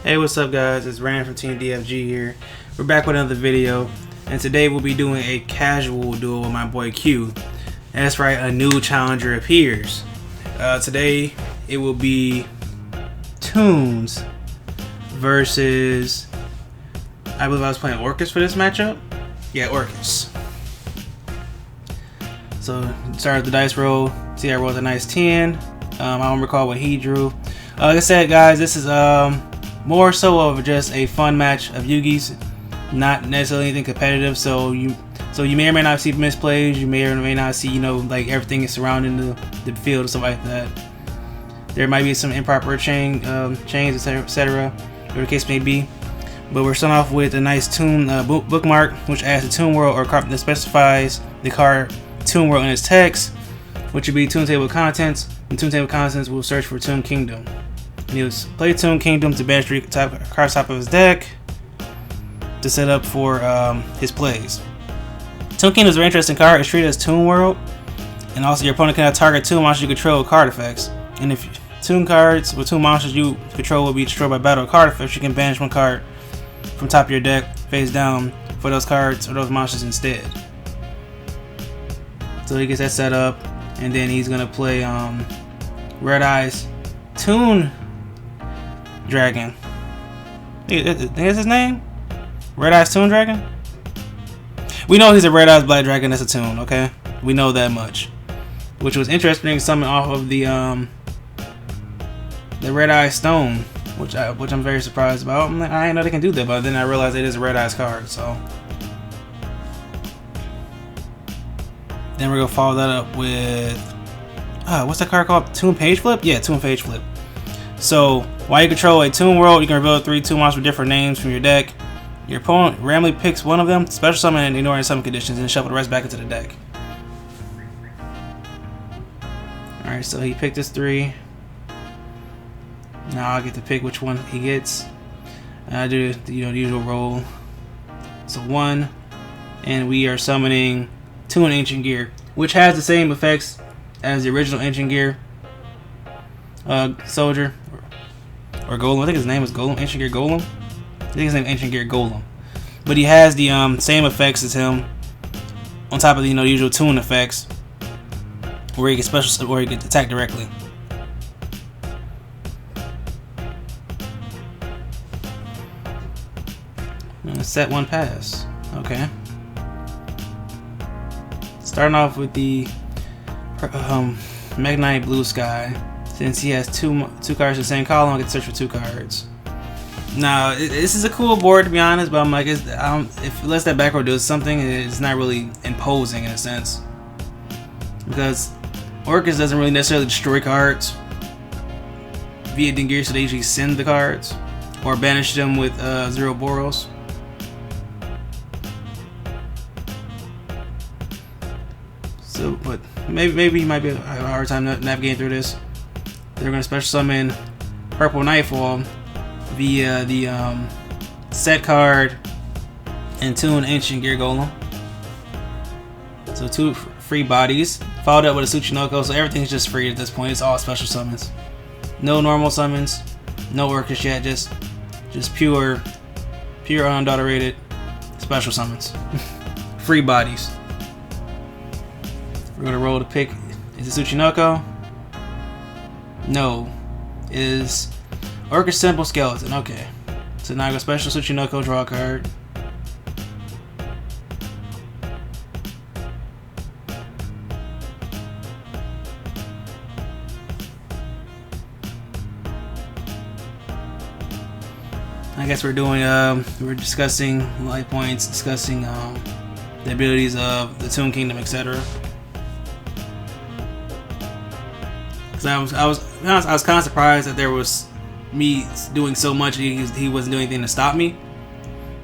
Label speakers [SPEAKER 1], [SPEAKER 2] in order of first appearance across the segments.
[SPEAKER 1] Hey, what's up guys, it's Rand from Team DFG here. We're back with another video, and today we'll be doing a casual duel with my boy Q. And that's right, a new challenger appears. Today it will be Toons versus, I believe I was playing Orcus for this matchup? Yeah, Orcus. So start the dice roll, see I rolled a nice 10. I don't recall what he drew. Like I said guys, this is more so of just a fun match of Yugi's, not necessarily anything competitive. So you may or may not see misplays, you may or may not see, you know, like everything is surrounding the field or something like that. There might be some improper chains, etc., whatever the case may be. But we're starting off with a nice Toon bookmark, which adds a Toon World or card that specifies the card Toon World in its text, which would be Toon Table Contents. And Toon Table Contents will search for Toon Kingdom. And he'll play Toon Kingdom to banish cards top of his deck to set up for his plays. Toon Kingdom is a very interesting card. It's treated as Toon World, and also your opponent cannot target Toon monsters you control with card effects. And if Toon cards with Toon monsters you control will be destroyed by battle card effects, you can banish one card from top of your deck face down for those cards or those monsters instead. So he gets that set up, and then he's gonna play Red Eyes Toon Dragon. Is his name? Red Eyes Toon Dragon? We know he's a Red Eyes Black Dragon that's a Toon, okay? We know that much. Which was interesting, something off of the Red Eyes Stone, which I'm very surprised about. I'm like, I didn't know they can do that, but then I realized it is a Red Eyes card, so. Then we're gonna follow that up with what's that card called? Toon Page Flip? Yeah, Toon Page Flip. So while you control a Toon World, you can reveal 3 Toon monsters with different names from your deck. Your opponent randomly picks one of them, special summon and ignoring some conditions, and shuffle the rest back into the deck. Alright, so he picked his 3. Now I get to pick which one he gets. I do the usual roll. So 1, and we are summoning Toon Ancient Gear, which has the same effects as the original Ancient Gear soldier or Golem. I think his name is Golem. Ancient Gear Golem. I think his name is Ancient Gear Golem. But he has the same effects as him, on top of the usual Toon effects, where he gets special or he gets attacked directly. Set 1 pass. Okay. Starting off with the mekk-knight Blue Sky. Since he has two cards in the same column, I can search for 2 cards. Now, this is a cool board to be honest, but I'm like, if it lets that back row do something, it's not really imposing in a sense. Because Orcus doesn't really necessarily destroy cards via Dingir, so they usually send the cards or banish them with 0 Boros. So, but maybe he might have a hard time navigating through this. They're going to special summon Purple Nightfall via the set card and Toon Ancient Gear Golem. So 2 free bodies, followed up with a Tsuchinoko, so everything's just free at this point. It's all special summons. No normal summons, no Orcus yet, just pure unadulterated special summons. Free bodies. We're gonna roll to pick. Is it Tsuchinoko? No. Is Orcus Simple Skeleton. Okay. So now I go special Tsuchinoko, draw a card. I guess we're doing we're discussing light points, discussing the abilities of the Toon Kingdom, etc. Because I was kind of surprised that there was me doing so much and he wasn't doing anything to stop me.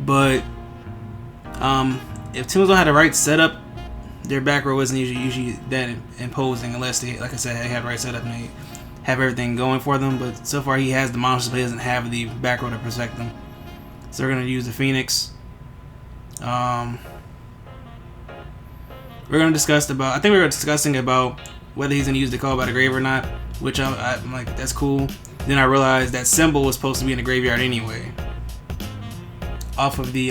[SPEAKER 1] But if Toons don't have the right setup, their back row isn't usually that imposing unless they, like I said, they have the right setup and they have everything going for them. But so far he has the monsters, but he doesn't have the back row to protect them. So we're gonna use the Phoenix. We're gonna discuss about. I think we were discussing about whether he's going to use the Call by the Grave or not, which I'm like, that's cool. Then I realized that symbol was supposed to be in the graveyard anyway. Off of the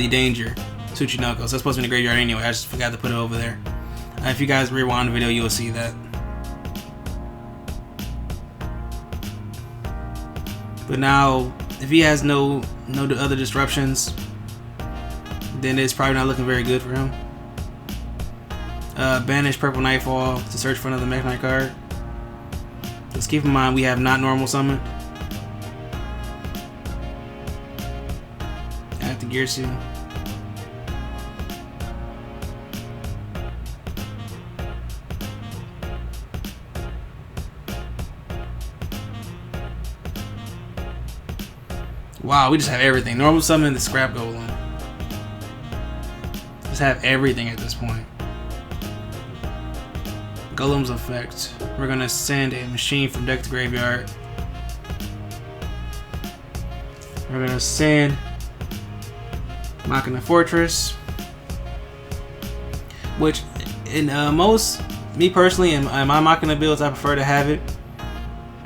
[SPEAKER 1] danger Tsuchinoko. So it's supposed to be in the graveyard anyway. I just forgot to put it over there. If you guys rewind the video, you'll see that. But now, if he has no other disruptions, then it's probably not looking very good for him. Banish Purple Nightfall to search for another mekk-knight card. Just keep in mind we have not normal summon. Add the Gearsu. Wow, we just have everything. Normal summon the Scrap Golem. Just have everything at this point. Golem's effect. We're gonna send a machine from deck to graveyard. We're gonna send mekk-knight Fortress, which in me personally, in my mekk-knight builds, I prefer to have it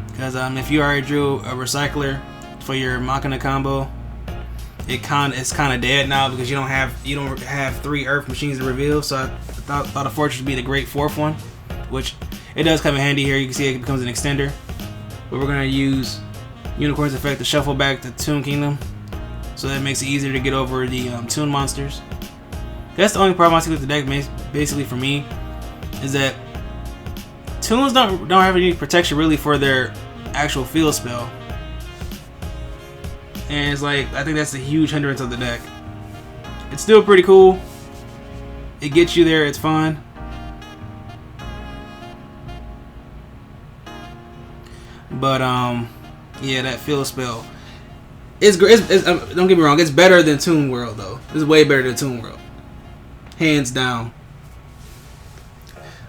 [SPEAKER 1] because if you already drew a recycler for your mekk-knight combo, it's kind of dead now because you don't have 3 Earth machines to reveal. So I thought a Fortress would be the great 4th one, which it does come in handy here. You can see it becomes an extender. But we're gonna use Unicorn's effect to shuffle back the Toon Kingdom, so that makes it easier to get over the Toon monsters. That's the only problem I see with the deck, basically for me, is that Toons don't have any protection really for their actual field spell. And it's like, I think that's a huge hindrance of the deck. It's still pretty cool. It gets you there, it's fun. But yeah, that field spell. It's great. Don't get me wrong, it's better than Toon World though. It's way better than Toon World. Hands down.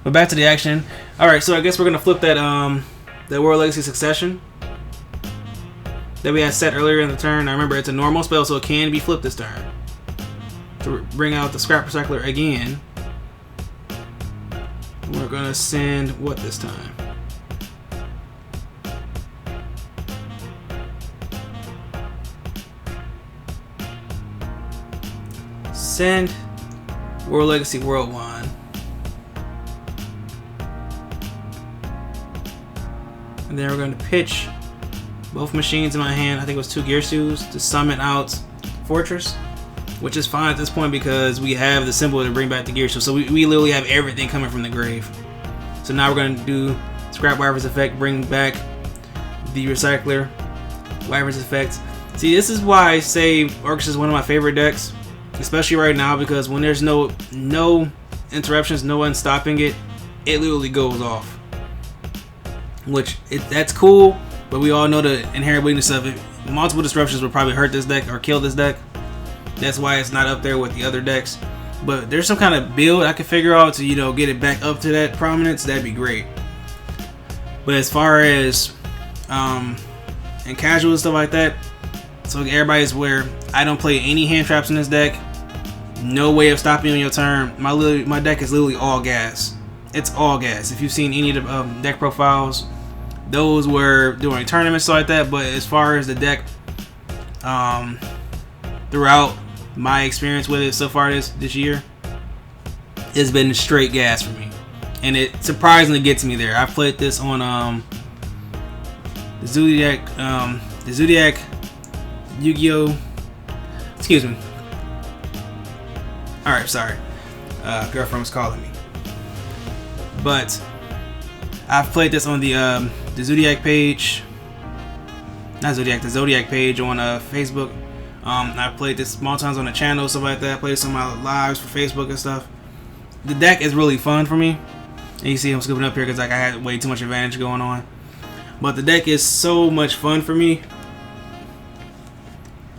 [SPEAKER 1] But back to the action. Alright, so I guess we're gonna flip that World Legacy Succession that we had set earlier in the turn. I remember it's a normal spell, so it can be flipped this turn. To bring out the Scrap Recycler again. We're gonna send what this time? Send World Legacy World 1. And then we're going to pitch both machines in my hand. I think it was 2 Gearsus to summon out Fortress, which is fine at this point because we have the symbol to bring back the Gearsu. So we literally have everything coming from the grave. So now we're going to do Scrap Wyvern's effect, bring back the Recycler, Wyvern's effect. See, this is why I say Orcus is one of my favorite decks, especially right now, because when there's no interruptions, no one stopping it, it literally goes off. Which that's cool, but we all know the inherent weakness of it. Multiple disruptions would probably hurt this deck or kill this deck. That's why it's not up there with the other decks. But there's some kind of build I can figure out to get it back up to that prominence. That'd be great. But as far as and casual and stuff like that, so everybody's aware, I don't play any hand traps in this deck. No way of stopping on your turn. My deck is literally all gas. It's all gas. If you've seen any of the deck profiles, those were during tournaments, stuff like that. But as far as the deck, throughout my experience with it so far this year, it's been straight gas for me, and it surprisingly gets me there. I've played this on the Zodiac Yu-Gi-Oh. Excuse me. Alright, sorry. Girlfriend was calling me. But I've played this on the Zodiac page. Not Zodiac, the Zodiac page on Facebook. I've played this multiple times on the channel, stuff like that. I played this on my lives for Facebook and stuff. The deck is really fun for me. And you see I'm scooping up here because I had way too much advantage going on. But the deck is so much fun for me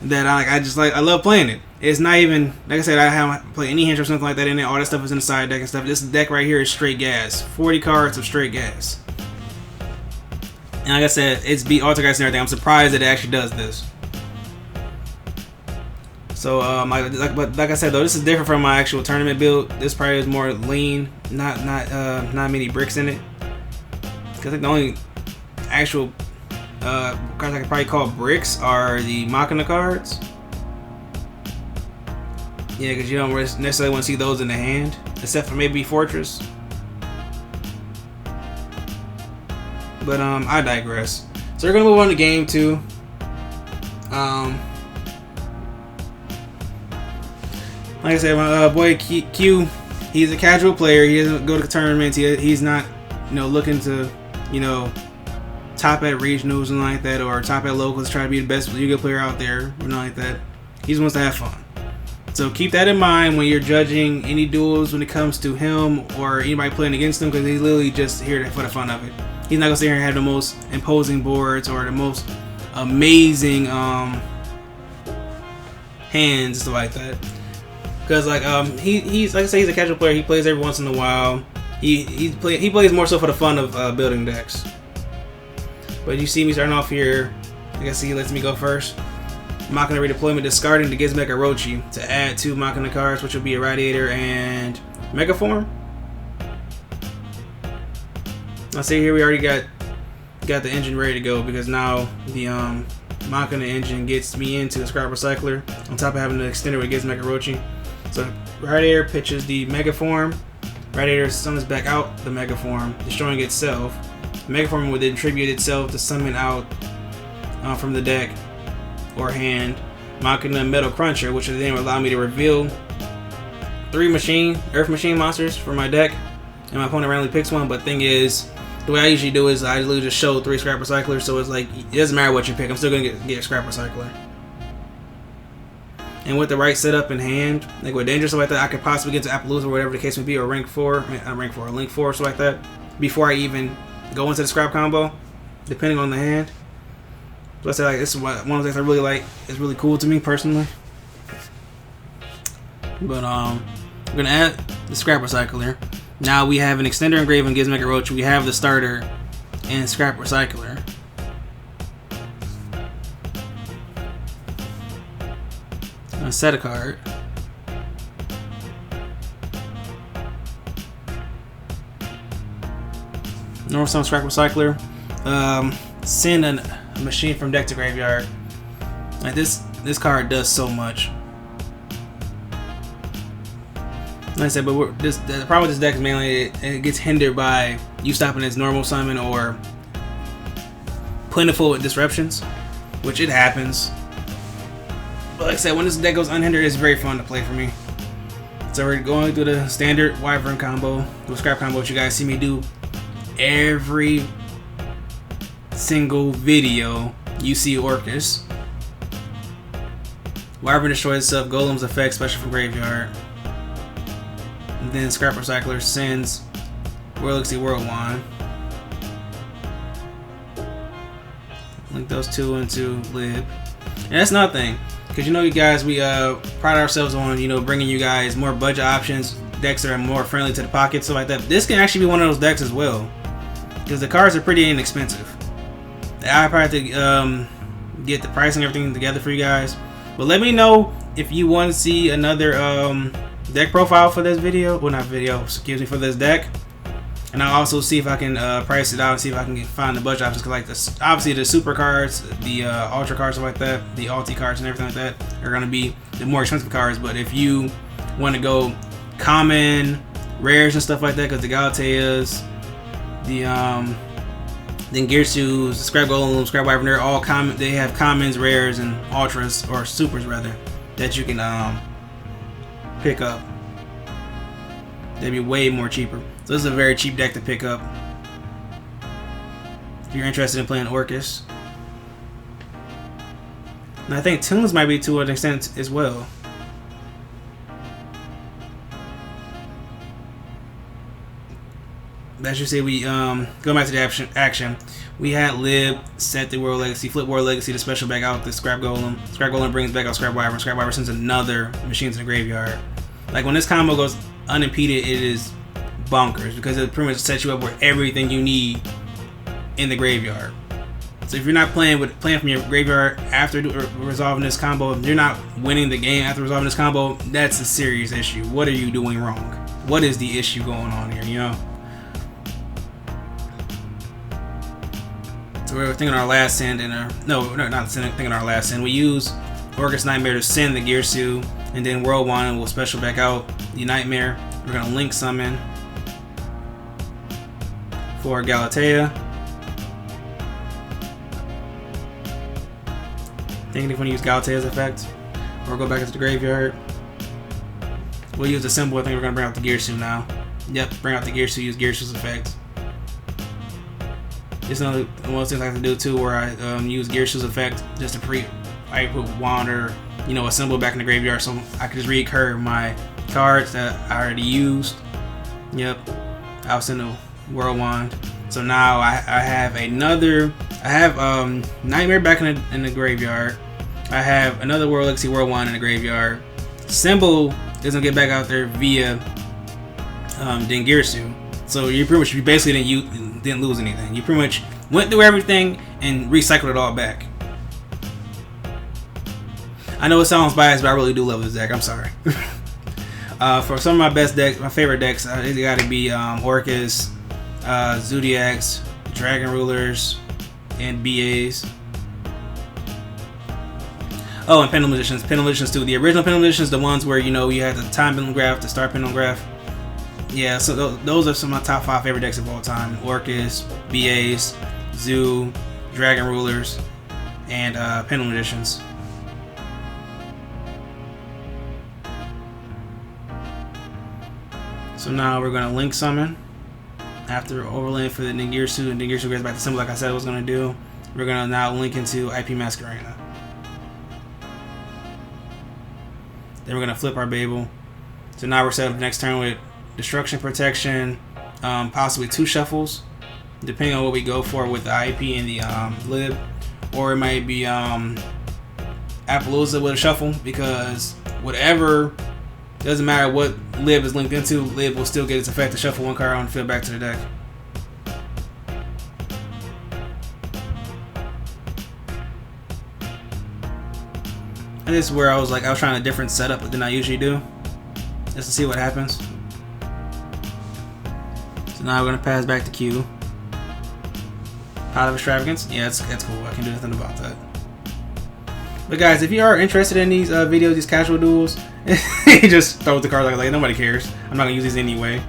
[SPEAKER 1] that I love playing it. It's not even, like I said, I haven't played any hints or something like that in it. All that stuff is in the side deck and stuff. This deck right here is straight gas. 40 cards of straight gas. And like I said, it's beat Altergeist and everything. I'm surprised that it actually does this. So like I said though, this is different from my actual tournament build. This probably is more lean, not many bricks in it. Cause I think the only actual cards I could probably call bricks are the mekk-knight cards. Yeah, because you don't necessarily want to see those in the hand, except for maybe Fortress. But I digress. So we're gonna move on to game 2. Like I said, my boy Q, he's a casual player. He doesn't go to tournaments. He's not, looking to, top at regionals and like that, or top at locals, try to be the best Yu-Gi-Oh player out there, or not like that. He just wants to have fun. So keep that in mind when you're judging any duels when it comes to him or anybody playing against him, because he's literally just here for the fun of it. He's not gonna sit here and have the most imposing boards or the most amazing hands and stuff like that. Because he's like I say, he's a casual player. He plays every once in a while. He plays more so for the fun of building decks. But you see me starting off here. I guess he lets me go first. Mekk-knight redeployment, discarding the Gizmek Orochi to add 2 Mekk-knight cards, which will be a Radiator and Megaform. I see here we already got the engine ready to go, because now the Mekk-knight engine gets me into the Scrap Recycler on top of having the extender with Gizmek Orochi. So Radiator pitches the Megaform. Radiator summons back out the Megaform, destroying itself. The Megaform would then tribute itself to summon out from the deck or hand mekk-knight Metal Cruncher, which will then allow me to reveal 3 Earth Machine monsters for my deck, and my opponent randomly picks one. But thing is, the way I usually do is I literally just show 3 Scrap Recyclers, so it's like it doesn't matter what you pick, I'm still gonna get a Scrap Recycler. And with the right setup in hand, like with Danger stuff like that, I could possibly get to Appaloosa or whatever the case may be, or Link 4, stuff like that, before I even go into the scrap combo, depending on the hand. So I say, like, this is one of the things I really like. It's really cool to me personally. But we're gonna add the Scrap Recycler. Now we have an extender engraved in Gizmek Orochi. We have the starter and Scrap Recycler. A set a card. Normal Summon Scrap Recycler. Send a machine from deck to graveyard. Like this card does so much. Like I said, but the problem with this deck is mainly it gets hindered by you stopping its normal summon or plentiful disruptions, which it happens. But like I said, when this deck goes unhindered, it's very fun to play for me. So we're going through the standard Wyvern combo, the scrap combo, which you guys see me do every single video you see Orcus. Wyvern destroys itself, Golem's effect, special from graveyard. And then Scrap Recycler sends World Legacy Whirlwind. Link those 2 into lib. And that's another thing, because you guys, we pride ourselves on bringing you guys more budget options, decks that are more friendly to the pocket, stuff like that. This can actually be one of those decks as well, because the cards are pretty inexpensive. I probably have to get the pricing and everything together for you guys. But let me know if you want to see another deck profile for this video. Well, not video, excuse me, for this deck. And I'll also see if I can price it out and see if I can find the budget options. Cause like this, obviously the super cards, the ultra cards, stuff like that, the ulti cards and everything like that are gonna be the more expensive cards. But if you want to go common, rares and stuff like that, because the Galateas, the Girsus, Scrap Golem, Scrap Wyvern, they're all common. They have commons, rares, and ultras or supers rather that you can pick up. They'd be way more cheaper. So this is a very cheap deck to pick up if you're interested in playing Orcus. And I think Tunes might be to an extent as well. As you see, we go back to the action. We had Lib set the World Legacy, flip World Legacy to special back out the Scrap Golem. Scrap Golem brings back out Scrap Wyvern. Scrap Wyvern sends another machine to the graveyard. Like when this combo goes unimpeded, it is bonkers because it pretty much sets you up with everything you need in the graveyard. So if you're not playing from your graveyard after resolving this combo, if you're not winning the game after resolving this combo, that's a serious issue. What are you doing wrong? What is the issue going on here, you know? So we were thinking our last send in our... No, not thinking our last send. We use Orcus Nightmare to send the Gearsu, and then World Wand will special back out the Nightmare. We're going to link summon for Galatea. Thinking if we use Galatea's effect, or go back into the graveyard. We'll use the symbol. I think we're going to bring out the Gearsu now. Yep, bring out the Gearsu, use Gearsu's effect. It's one of those things I like to do too, where I use Gearsu's effect just to I put Wand or, you know, a symbol back in the graveyard, so I can just recur my cards that I already used. Yep, I was in the World Wand. So now I have another. I have Nightmare back in the graveyard. I have another World Legacy World Wand in the graveyard. Symbol doesn't get back out there via Gearsu. So you basically didn't lose anything. You pretty much went through everything and recycled it all back. I know it sounds biased, but I really do love this deck. I'm sorry. For some of my best decks, my favorite decks, it's got to be Orcus, Zodiacs, Dragon Rulers, and BAs. Oh, and Pendulum Magicians. Pendulum Magicians too. The original Pendulum Magicians, the ones where, you know, you had the time Pendulum Graph, the start Pendulum Graph. Yeah, so those are some of my top 5 favorite decks of all time. Orcus, BAs, Zoo, Dragon Rulers, and Pendulum Magicians. So now we're going to link summon. After overlaying for the Ningirsu, and Ningirsu gets back to symbol like I said I was going to do, we're going to now link into IP Masquerena. Then we're going to flip our Babel. So now we're set up next turn with Destruction, Protection, possibly 2 shuffles, depending on what we go for with the IP and the lib. Or it might be Appaloosa with a shuffle, because whatever, doesn't matter what lib is linked into, lib will still get its effect to shuffle 1 card on the field back to the deck. And this is where I was trying a different setup than I usually do, just to see what happens. So now we're gonna pass back to Q. Pot of Extravagance, yeah, that's cool. I can do nothing about that. But guys, if you are interested in these videos, these casual duels, you just throw the cards like nobody cares. I'm not gonna use these anyway.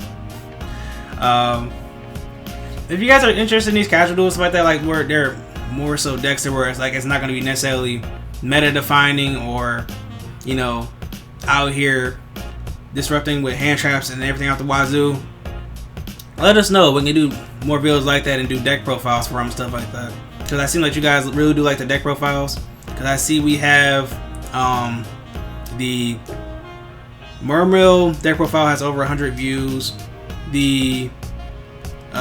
[SPEAKER 1] If you guys are interested in these casual duels, stuff like that, like where they're more so decks where it's like it's not gonna be necessarily meta defining or, you know, out here disrupting with hand traps and everything out the wazoo, let us know. We can do more videos like that and do deck profiles for them and stuff like that. Because I seem like you guys really do like the deck profiles. Because I see we have the Mermill deck profile has over 100 views. The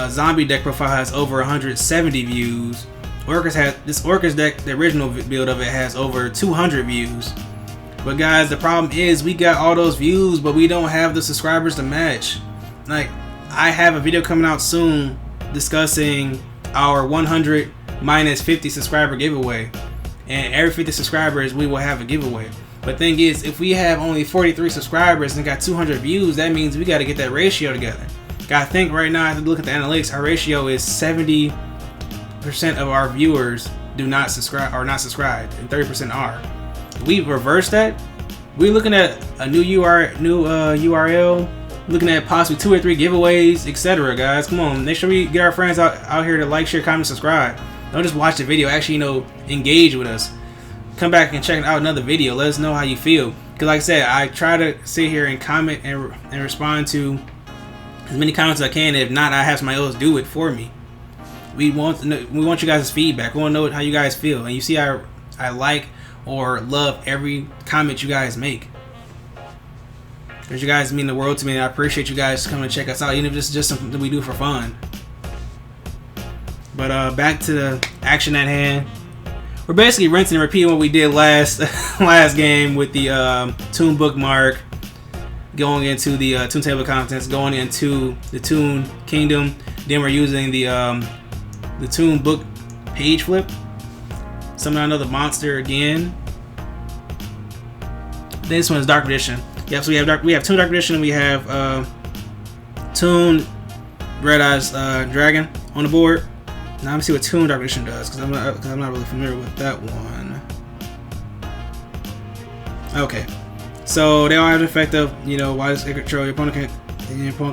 [SPEAKER 1] Zombie deck profile has over 170 views. This Orcus deck, the original build of it, has over 200 views. But guys, the problem is we got all those views, but we don't have the subscribers to match. Like, I have a video coming out soon discussing our 100 minus 50 subscriber giveaway. And every 50 subscribers, we will have a giveaway. But thing is, if we have only 43 subscribers and got 200 views, that means we got to get that ratio together. Gotta think right now, if you look at the analytics, our ratio is 70% of our viewers do not subscribe or not subscribed, and 30% are. We reverse that. We're looking at a new URL, looking at possibly 2 or 3 giveaways, etc. Guys, come on, make sure we get our friends out here to like, share, comment, subscribe. Don't just watch the video. Actually, you know, engage with us. Come back and check out another video. Let us know how you feel. Because like I said, I try to sit here and comment and respond to as many comments as I can. If not, I have somebody else do it for me. We want you guys' feedback. We want to know how you guys feel. And you see, I like or love every comment you guys make. Because you guys mean the world to me, and I appreciate you guys coming to check us out, even if it's just something that we do for fun. But back to the action at hand. We're basically rinsing and repeating what we did last game with the Toon bookmark, going into the Toon table of contents, going into the Toon Kingdom. Then we're using the Toon book page flip. Summon another monster again. This one is Dark Edition. Yep, so we have Toon Dark Edition and we have Toon Red Eyes Dragon on the board. Now let me see what Toon Dark Edition does, because I'm not really familiar with that one. Okay, so they all have the effect of, you know, while you control your opponent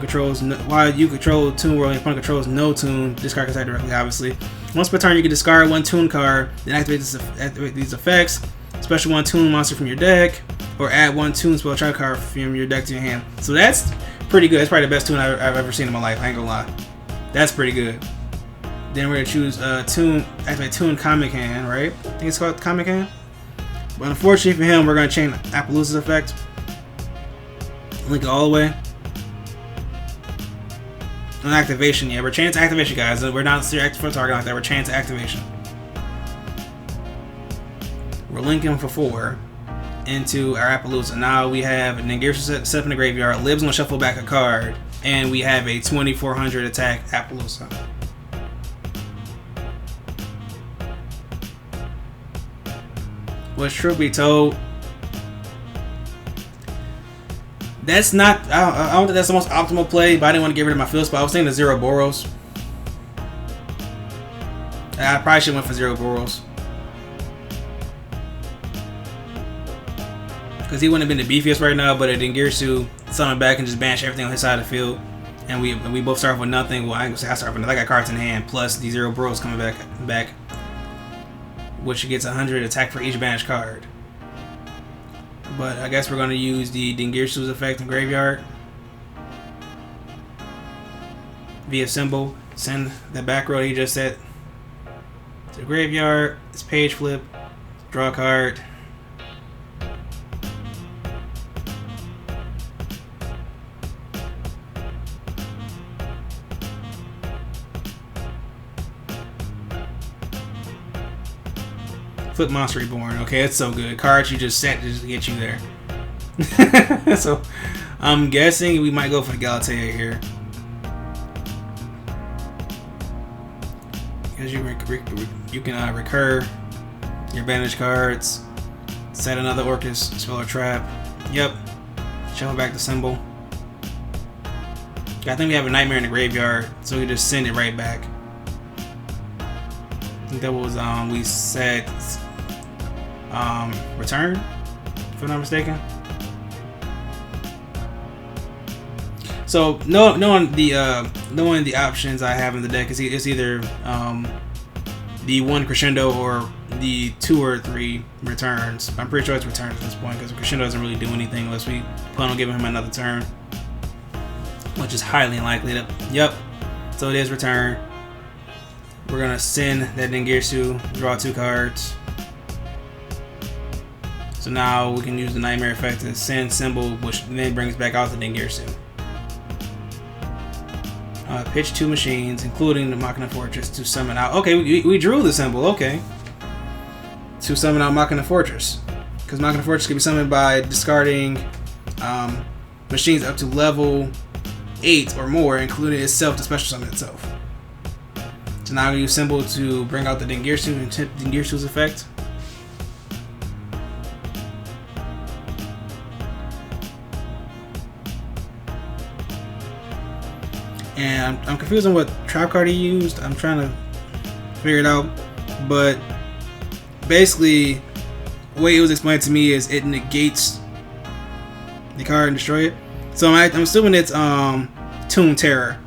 [SPEAKER 1] controls while you control Toon World, your opponent controls no Toon. This card can attack directly, obviously. Once per turn, you can discard one Toon card, then activate these effects. Special one Toon monster from your deck, or add one Toon spell trap card from your deck to your hand. So that's pretty good. That's probably the best Toon I've ever seen in my life. I ain't gonna lie. That's pretty good. Then we're gonna choose Toon, activate Toon Comic Hand, right? I think it's called Comic Hand. But unfortunately for him, we're gonna change Appaloosa's effect. Link it all the way. On activation, yeah, we're changing to activation, guys. We're not active for a target like that. We're changing to activation. We're linking for 4 into our Appaloosa. Now we have an Ningirsu set up in the graveyard. Lib's gonna shuffle back a card, and we have a 2400 attack Appaloosa. Which, truth be told, that's not. I don't think that's the most optimal play, but I didn't want to get rid of my field spot. I was thinking the Zero Boros. I probably should have went for Zero Boros, because he wouldn't have been the beefiest right now. But at Ningirsu, summon back and just banish everything on his side of the field, and we both start off with nothing. Well, I ain't gonna say I start off with nothing. I got cards in hand plus the Zero Boros coming back, which gets 100 attack for each banished card. But I guess we're going to use the Ningirsu's effect in graveyard. Via symbol, send the back row he just set to the graveyard. It's page flip, draw a card. Flip Monster Reborn. Okay, it's so good. Cards you just set just to get you there. So, I'm guessing we might go for the Galatea here. Because you can recur your banished cards, set another Orcus, spell or trap. Yep. Shuffle back the symbol. I think we have a Nightmare in the graveyard, so we just send it right back. I think that was we set return, if I'm not mistaken. So knowing the options I have in the deck, it's either the 1 crescendo or the 2 or 3 returns. I'm pretty sure it's returns at this point, because crescendo doesn't really do anything unless we plan on giving him another turn, which is highly unlikely. Yep. So it is return. We're gonna send that Ningirsu, draw 2 cards. So now we can use the Nightmare effect to send symbol, which then brings back out the Ningirsu. Pitch 2 machines, including the mekk-knight Fortress, to summon out. Okay, we drew the symbol. Okay, to summon out mekk-knight Fortress, because mekk-knight Fortress can be summoned by discarding machines up to level 8 or more, including itself to special summon itself. So now we use symbol to bring out the Ningirsu and Ningirsu's effect. And I'm confused on what trap card he used. I'm trying to figure it out, but basically the way it was explained to me is it negates the card and destroy it. So I'm assuming it's Toon Terror.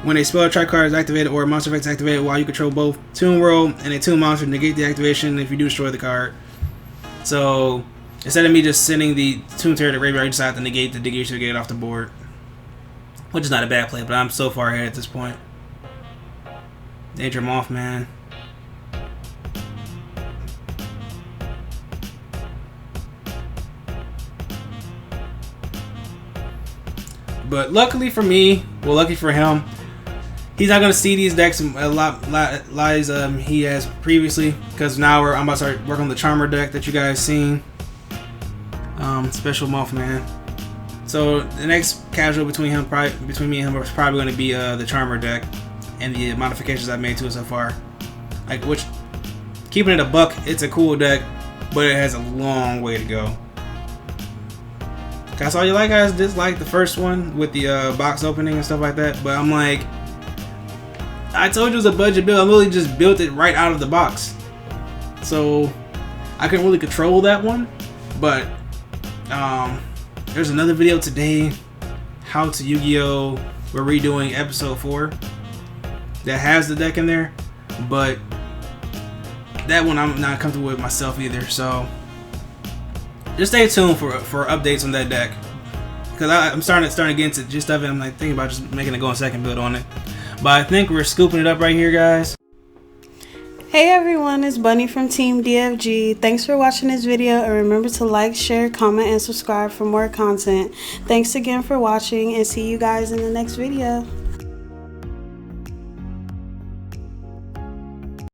[SPEAKER 1] When a spell or trap card is activated or a monster effect is activated while you control both Toon World and a Toon monster, negate the activation if you do destroy the card. So instead of me just sending the Toon Terror to the graveyard, I just have to negate the Ningirsu to get it off the board. Which is not a bad play, but I'm so far ahead at this point. Danger Mothman. But luckily for me, well, lucky for him, he's not gonna see these decks a lot as he has previously, because now I'm about to start working on the Charmer deck that you guys seen. Special Mothman. So the next casual between me and him is probably going to be the Charmer deck and the modifications I've made to it so far. Like, which keeping it a buck, it's a cool deck, but it has a long way to go. I saw you guys dislike the first one with the box opening and stuff like that, but I'm like, I told you it was a budget build. I literally just built it right out of the box, so I couldn't really control that one. But there's another video today, how to Yu-Gi-Oh! We're redoing episode 4 that has the deck in there, but that one I'm not comfortable with myself either. So just stay tuned for updates on that deck, because I'm starting to get into the gist of it. I'm like thinking about just making a go and second build on it, but I think we're scooping it up right here, guys.
[SPEAKER 2] Hey everyone, it's Bunny from Team DFG. Thanks for watching this video, and remember to like, share, comment, and subscribe for more content. Thanks again for watching, and see you guys in the next video.